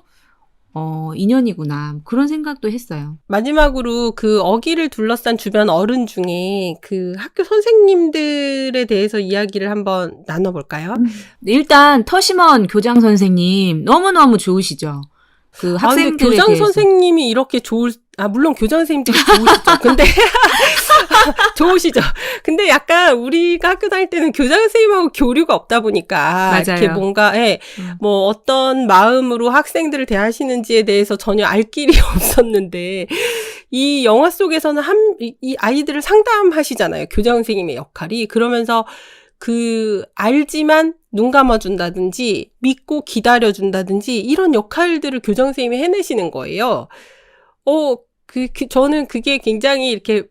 인연이구나. 그런 생각도 했어요. 마지막으로 그 어기를 둘러싼 주변 어른 중에 그 학교 선생님들에 대해서 이야기를 한번 나눠볼까요? 일단 터시먼 교장 선생님 너무너무 좋으시죠. 그 학생들에 근데 교장 대해서. 선생님이 이렇게 물론 교장 선생님들이 좋으시죠. 근데 좋으시죠. 근데 약간 우리가 학교 다닐 때는 교장 선생님하고 교류가 없다 보니까 맞아요. 이렇게 뭔가 뭐 어떤 마음으로 학생들을 대하시는지에 대해서 전혀 알 길이 없었는데 이 영화 속에서는 이 아이들을 상담하시잖아요. 교장 선생님의 역할이. 그러면서 알지만 눈 감아준다든지 믿고 기다려준다든지 이런 역할들을 교장 선생님이 해내시는 거예요. 저는 그게 굉장히 이렇게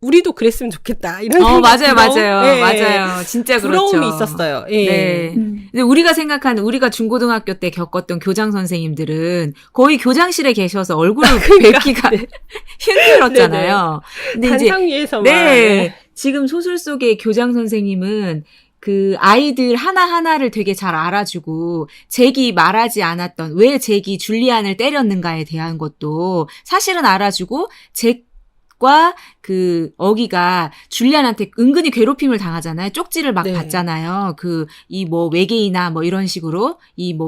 우리도 그랬으면 좋겠다. 이런 생각이 맞아요. 진짜 그렇죠. 부러움이 있었어요. 예. 네. 근데 우리가 중고등학교 때 겪었던 교장 선생님들은 거의 교장실에 계셔서 얼굴을 뵙기가 힘들었잖아요. 근데 단상 위에서만. 네. 지금 소설 속의 교장 선생님은 그 아이들 하나하나를 되게 잘 알아주고 잭이 말하지 않았던 왜 잭이 줄리안을 때렸는가에 대한 것도 사실은 알아주고 잭과 그 어기가 줄리안한테 은근히 괴롭힘을 당하잖아요. 쪽지를 막 받잖아요. 외계인이나 뭐 이런 식으로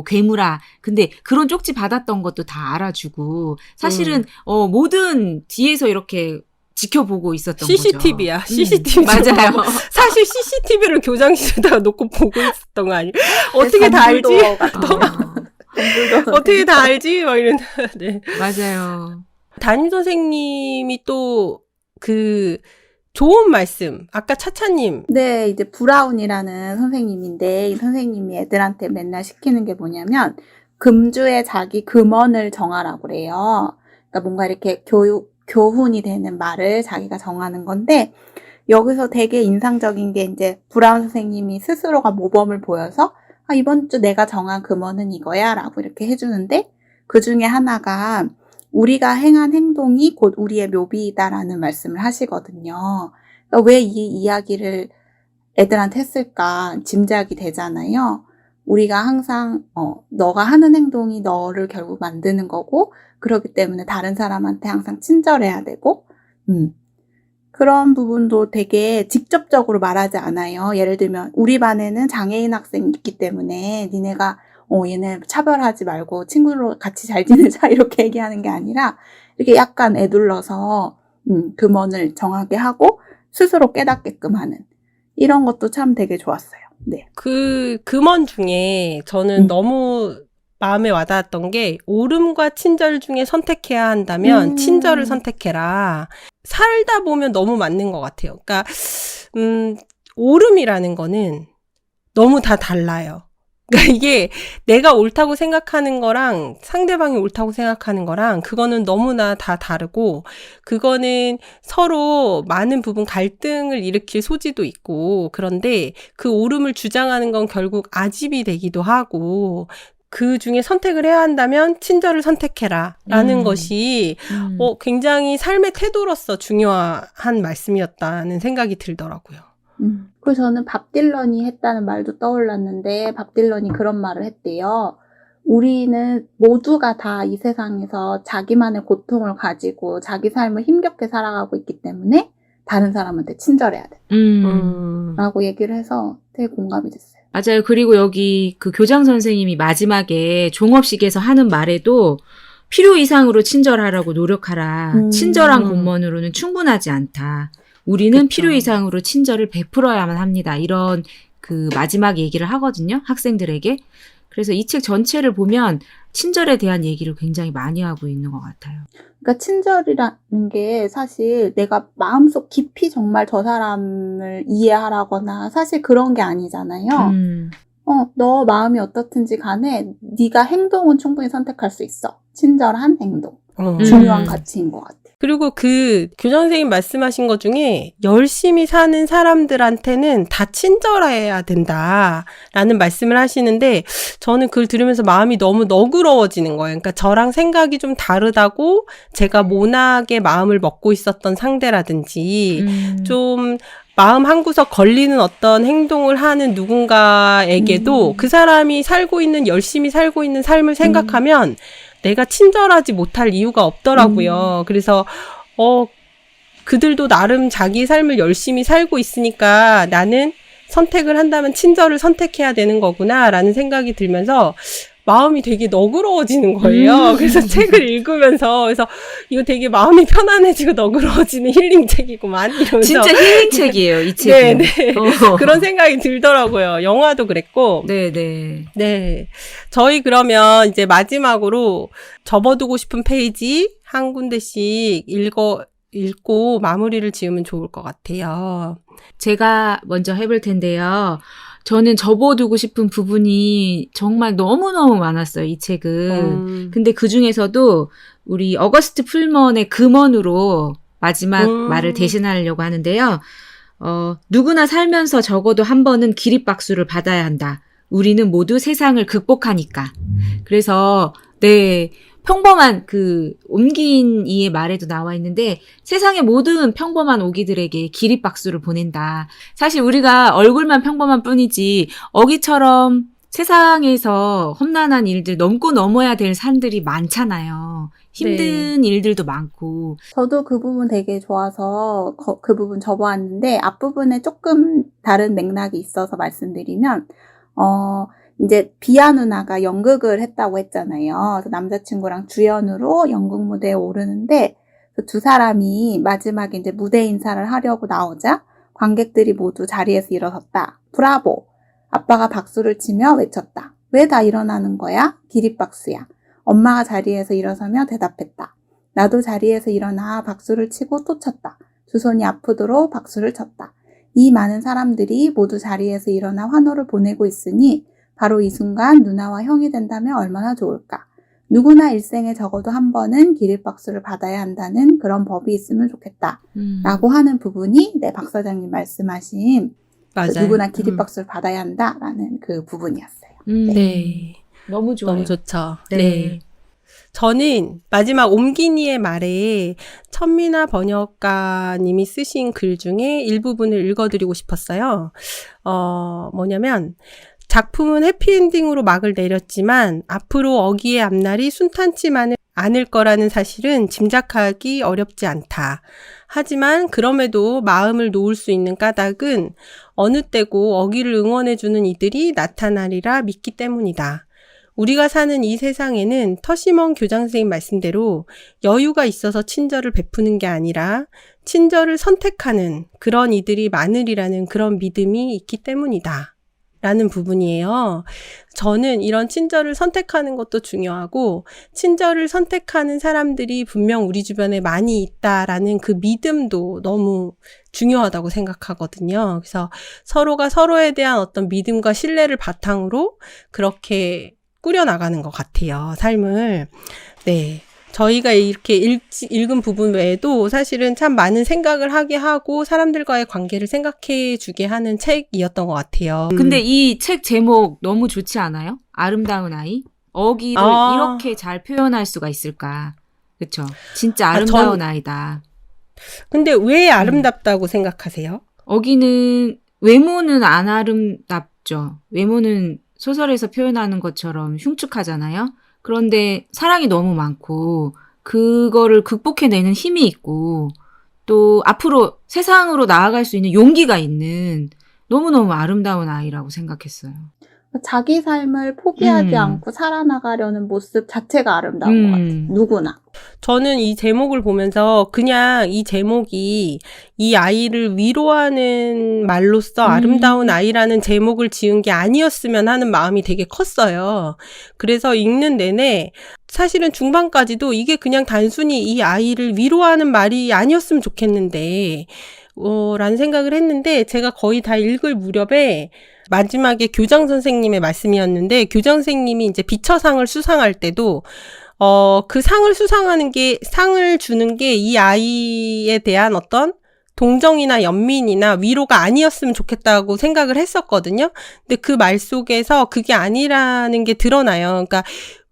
괴물아. 근데 그런 쪽지 받았던 것도 다 알아주고 사실은 모든 뒤에서 이렇게 지켜보고 있었던 CCTV야. 거죠. CCTV. 맞아요. 사실 CCTV를 교장실에다가 놓고 보고 있었던 거 아니에요? 어떻게 다 알지? 어떻게 다 알지? 막 이런. 네. 맞아요. 담임 선생님이 또 그 좋은 말씀. 아까 차차님. 네, 이제 브라운이라는 선생님인데 이 선생님이 애들한테 맨날 시키는 게 뭐냐면 금주에 자기 금원을 정하라고 그래요. 그러니까 뭔가 이렇게 교훈이 되는 말을 자기가 정하는 건데 여기서 되게 인상적인 게 이제 브라운 선생님이 스스로가 모범을 보여서 이번 주 내가 정한 금원은 이거야 라고 이렇게 해주는데 그 중에 하나가 우리가 행한 행동이 곧 우리의 묘비이다라는 말씀을 하시거든요. 그러니까 왜 이 이야기를 애들한테 했을까 짐작이 되잖아요. 우리가 항상 너가 하는 행동이 너를 결국 만드는 거고 그렇기 때문에 다른 사람한테 항상 친절해야 되고 그런 부분도 되게 직접적으로 말하지 않아요. 예를 들면 우리 반에는 장애인 학생이 있기 때문에 니네가 얘네 차별하지 말고 친구로 같이 잘 지내자 이렇게 얘기하는 게 아니라 이렇게 약간 애둘러서 금원을 정하게 하고 스스로 깨닫게끔 하는 이런 것도 참 되게 좋았어요. 네. 그 금원 중에 저는 너무 마음에 와닿았던 게 옳음과 친절 중에 선택해야 한다면 친절을 선택해라. 살다 보면 너무 맞는 것 같아요. 그러니까 옳음이라는 거는 너무 다 달라요. 그러니까 이게 내가 옳다고 생각하는 거랑 상대방이 옳다고 생각하는 거랑 그거는 너무나 다 다르고 그거는 서로 많은 부분 갈등을 일으킬 소지도 있고 그런데 그 옳음을 주장하는 건 결국 아집이 되기도 하고 그 중에 선택을 해야 한다면 친절을 선택해라 라는 것이 굉장히 삶의 태도로서 중요한 말씀이었다는 생각이 들더라고요. 그래서 저는 밥 딜런이 했다는 말도 떠올랐는데 밥 딜런이 그런 말을 했대요. 우리는 모두가 다 이 세상에서 자기만의 고통을 가지고 자기 삶을 힘겹게 살아가고 있기 때문에 다른 사람한테 친절해야 돼. 라고 얘기를 해서 되게 공감이 됐어요. 맞아요. 그리고 여기 그 교장 선생님이 마지막에 종업식에서 하는 말에도 필요 이상으로 친절하라고 노력하라. 친절한 공무원으로는 충분하지 않다. 우리는 그쵸. 필요 이상으로 친절을 베풀어야만 합니다. 이런 그 마지막 얘기를 하거든요. 학생들에게. 그래서 이 책 전체를 보면 친절에 대한 얘기를 굉장히 많이 하고 있는 것 같아요. 그러니까 친절이라는 게 사실 내가 마음속 깊이 정말 저 사람을 이해하라거나 사실 그런 게 아니잖아요. 너 마음이 어떻든지 간에 네가 행동은 충분히 선택할 수 있어. 친절한 행동. 중요한 가치인 것 같아. 그리고 그 교장 선생님 말씀하신 것 중에 열심히 사는 사람들한테는 다 친절해야 된다라는 말씀을 하시는데 저는 그걸 들으면서 마음이 너무 너그러워지는 거예요. 그러니까 저랑 생각이 좀 다르다고 제가 모나게 마음을 먹고 있었던 상대라든지 좀 마음 한구석 걸리는 어떤 행동을 하는 누군가에게도 그 사람이 열심히 살고 있는 삶을 생각하면 내가 친절하지 못할 이유가 없더라고요. 그래서 그들도 나름 자기 삶을 열심히 살고 있으니까 나는 선택을 한다면 친절을 선택해야 되는 거구나라는 생각이 들면서 마음이 되게 너그러워지는 거예요. 그래서 책을 읽으면서 그래서 이거 되게 마음이 편안해지고 너그러워지는 힐링 책이구만 이러면서 진짜 힐링 책이에요, 이 책은. 네. 그런 생각이 들더라고요. 영화도 그랬고. 네. 저희 그러면 이제 마지막으로 접어두고 싶은 페이지 한 군데씩 읽고 마무리를 지으면 좋을 것 같아요. 제가 먼저 해볼 텐데요. 저는 접어두고 싶은 부분이 정말 너무너무 많았어요, 이 책은. 근데 그 중에서도 우리 어거스트 풀먼의 금원으로 마지막 말을 대신하려고 하는데요. 누구나 살면서 적어도 한 번은 기립박수를 받아야 한다. 우리는 모두 세상을 극복하니까. 그래서, 평범한 옮긴 이의 말에도 나와 있는데 세상의 모든 평범한 오기들에게 기립박수를 보낸다. 사실 우리가 얼굴만 평범한 뿐이지 어기처럼 세상에서 험난한 일들 넘고 넘어야 될 산들이 많잖아요. 힘든 일들도 많고. 저도 그 부분 되게 좋아서 그 부분 접어왔는데 앞부분에 조금 다른 맥락이 있어서 말씀드리면 이제 비아 누나가 연극을 했다고 했잖아요. 그래서 남자친구랑 주연으로 연극 무대에 오르는데 그 두 사람이 마지막에 이제 무대 인사를 하려고 나오자 관객들이 모두 자리에서 일어섰다. 브라보! 아빠가 박수를 치며 외쳤다. 왜 다 일어나는 거야? 기립박수야. 엄마가 자리에서 일어서며 대답했다. 나도 자리에서 일어나 박수를 치고 또 쳤다. 두 손이 아프도록 박수를 쳤다. 이 많은 사람들이 모두 자리에서 일어나 환호를 보내고 있으니 바로 이 순간 누나와 형이 된다면 얼마나 좋을까. 누구나 일생에 적어도 한 번은 기립박수를 받아야 한다는 그런 법이 있으면 좋겠다. 라고 하는 부분이 박 사장님 말씀하신 맞아요. 누구나 기립박수를 받아야 한다라는 그 부분이었어요. 네. 너무 좋아요. 너무 좋죠. 네. 네. 저는 마지막 옴기니의 말에 천미나 번역가님이 쓰신 글 중에 일부분을 읽어드리고 싶었어요. 뭐냐면 작품은 해피엔딩으로 막을 내렸지만 앞으로 어기의 앞날이 순탄치만은 않을 거라는 사실은 짐작하기 어렵지 않다. 하지만 그럼에도 마음을 놓을 수 있는 까닭은 어느 때고 어기를 응원해주는 이들이 나타나리라 믿기 때문이다. 우리가 사는 이 세상에는 터시먼 교장선생님 말씀대로 여유가 있어서 친절을 베푸는 게 아니라 친절을 선택하는 그런 이들이 많으리라는 그런 믿음이 있기 때문이다. 라는 부분이에요. 저는 이런 친절을 선택하는 것도 중요하고 친절을 선택하는 사람들이 분명 우리 주변에 많이 있다라는 그 믿음도 너무 중요하다고 생각하거든요. 그래서 서로가 서로에 대한 어떤 믿음과 신뢰를 바탕으로 그렇게 꾸려나가는 것 같아요. 삶을. 네. 저희가 이렇게 읽은 부분 외에도 사실은 참 많은 생각을 하게 하고 사람들과의 관계를 생각해 주게 하는 책이었던 것 같아요. 근데 이 책 제목 너무 좋지 않아요? 아름다운 아이? 어기를 이렇게 잘 표현할 수가 있을까? 그쵸? 진짜 아름다운 아이다. 근데 왜 아름답다고 생각하세요? 어기는 외모는 안 아름답죠. 외모는 소설에서 표현하는 것처럼 흉측하잖아요. 그런데 사랑이 너무 많고 그거를 극복해내는 힘이 있고 또 앞으로 세상으로 나아갈 수 있는 용기가 있는 너무너무 아름다운 아이라고 생각했어요. 자기 삶을 포기하지 않고 살아나가려는 모습 자체가 아름다운 것 같아요. 누구나. 저는 이 제목을 보면서 그냥 이 제목이 이 아이를 위로하는 말로써 아름다운 아이라는 제목을 지은 게 아니었으면 하는 마음이 되게 컸어요. 그래서 읽는 내내 사실은 중반까지도 이게 그냥 단순히 이 아이를 위로하는 말이 아니었으면 좋겠는데 라는 생각을 했는데 제가 거의 다 읽을 무렵에 마지막에 교장 선생님의 말씀이었는데 교장 선생님이 이제 비처상을 수상할 때도 그 상을 주는 게 이 아이에 대한 어떤 동정이나 연민이나 위로가 아니었으면 좋겠다고 생각을 했었거든요. 근데 그 말 속에서 그게 아니라는 게 드러나요. 그러니까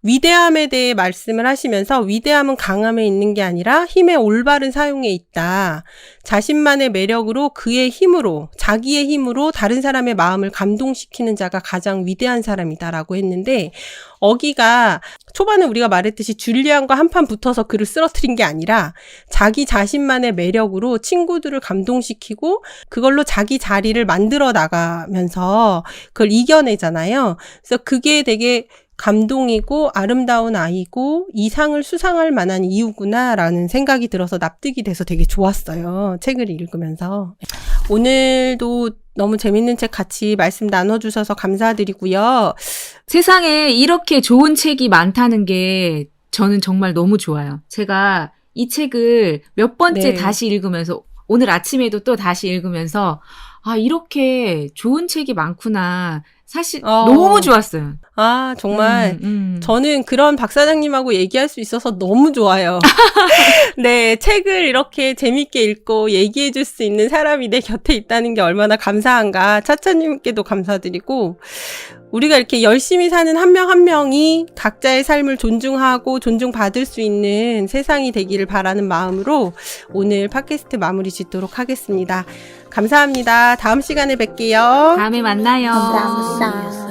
위대함에 대해 말씀을 하시면서 위대함은 강함에 있는 게 아니라 힘의 올바른 사용에 있다. 자신만의 매력으로 그의 힘으로 자기의 힘으로 다른 사람의 마음을 감동시키는 자가 가장 위대한 사람이다라고 했는데 어기가 초반에 우리가 말했듯이 줄리안과 한판 붙어서 그를 쓰러뜨린 게 아니라 자기 자신만의 매력으로 친구들을 감동시키고 그걸로 자기 자리를 만들어 나가면서 그걸 이겨내잖아요. 그래서 그게 되게 감동이고 아름다운 아이고 이 상을 수상할 만한 이유구나라는 생각이 들어서 납득이 돼서 되게 좋았어요. 책을 읽으면서. 오늘도 너무 재밌는 책 같이 말씀 나눠주셔서 감사드리고요. 세상에 이렇게 좋은 책이 많다는 게 저는 정말 너무 좋아요. 제가 이 책을 몇 번째 다시 읽으면서 오늘 아침에도 또 다시 읽으면서 아 이렇게 좋은 책이 많구나. 사실 너무 좋았어요. 아 정말 저는 그런 박 사장님하고 얘기할 수 있어서 너무 좋아요. 네, 책을 이렇게 재밌게 읽고 얘기해 줄 수 있는 사람이 내 곁에 있다는 게 얼마나 감사한가. 차차님께도 감사드리고 우리가 이렇게 열심히 사는 한 명 한 명이 각자의 삶을 존중하고 존중받을 수 있는 세상이 되기를 바라는 마음으로 오늘 팟캐스트 마무리 짓도록 하겠습니다. 감사합니다. 다음 시간에 뵐게요. 다음에 만나요. 감사합니다.